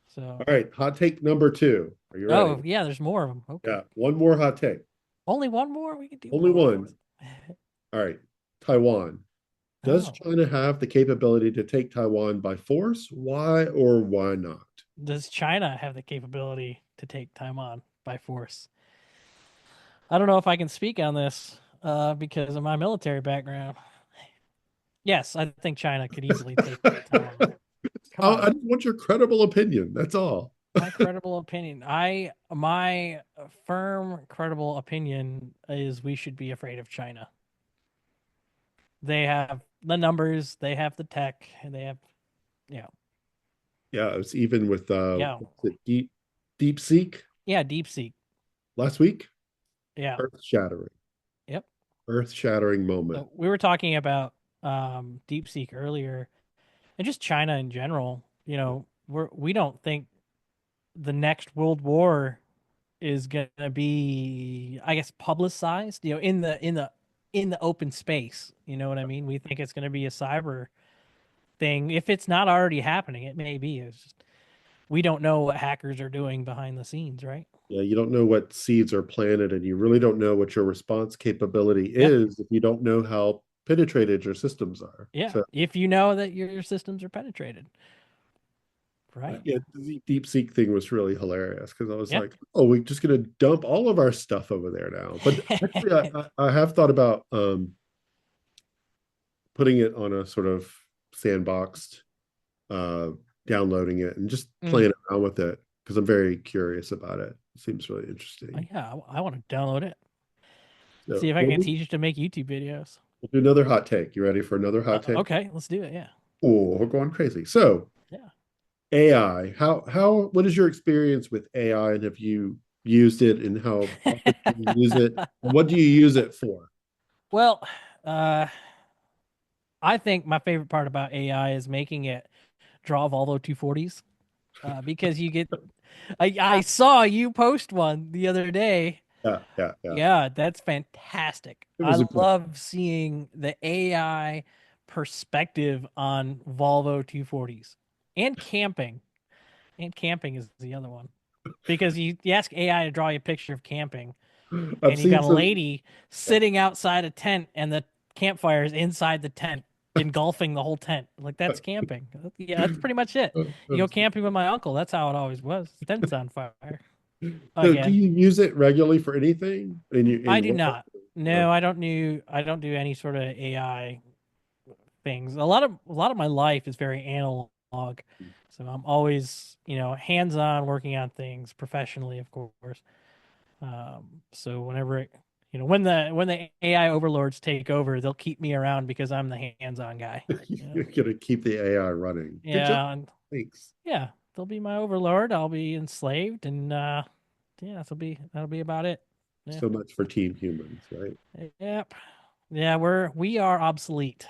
So, All right, hot take number two. Are you ready? oh yeah, there's more of them. Okay, Yeah, one more hot take. only one more. We can do Only more. one. All right, Taiwan. Does Oh, China have the capability to take Taiwan by force? Why or why not? does China have the capability to take Taiwan by force? I don't know if I can speak on this because of my military background. Yes, I think China could easily take Taiwan. Come I on, just want your credible opinion. That's all. my credible opinion. My firm credible opinion is we should be afraid of China. They have the numbers, they have the tech, and they have yeah, Yeah, it's even with yeah, what's it, DeepSeek yeah, DeepSeek. last week. Yeah. Earth shattering, Yep. earth shattering moment. So we were talking about DeepSeek earlier and just China in general. We don't think the next World War is gonna be, I guess, publicized, in the open space. You know what I mean? We think it's gonna be a cyber thing. If it's not already happening, it may be. It's just we don't know what hackers are doing behind the scenes, right? Yeah, you don't know what seeds are planted, and you really don't know what your response capability Yeah. is if you don't know how penetrated your systems are. Yeah. So, If you know that your systems are penetrated, right? yeah, the DeepSeek thing was really hilarious because I was Yeah. like, "Oh, we're just going to dump all of our stuff over there now." But actually, I have thought about putting it on a sort of sandboxed, uh, downloading it and just Mm. playing around with it because I'm very curious about it. It seems really interesting. Yeah, I want to download it. See So if I can teach you to make YouTube videos. we'll do another hot take. You ready for another hot take? Okay, let's do it. Yeah. Oh, we're going crazy. So Yeah. AI, what is your experience with AI, and have you used it, and how often do you use it, and what do you use it for? Well, uh, I think my favorite part about AI is making it draw Volvo 240s. Because I saw you post one the other day. Yeah, yeah, yeah. Yeah, that's fantastic. It I was a good. love seeing the AI perspective on Volvo 240s and camping. And camping is the other one. Because you ask AI to draw you a picture of camping, I've and you seen got a some. lady sitting outside a tent, and the campfire is inside the tent, engulfing the whole tent. Like, that's camping. Yeah, that's pretty much it. You go camping with my uncle. That's how it always was. The tent's on fire So, do again. you use it regularly for anything I in do work? not. No, I don't do any sort of AI things. A lot of my life is very analog. So I'm always, hands-on working on things professionally, of course. So when the AI overlords take over, they'll keep me around because I'm the hands-on guy. You're gonna keep the AI running. Good job. Yeah, and Thanks. yeah, they'll be my overlord. I'll be enslaved, and yeah, that'll be about it. Yeah. So much for team humans, right? Yep. Yeah, we are obsolete.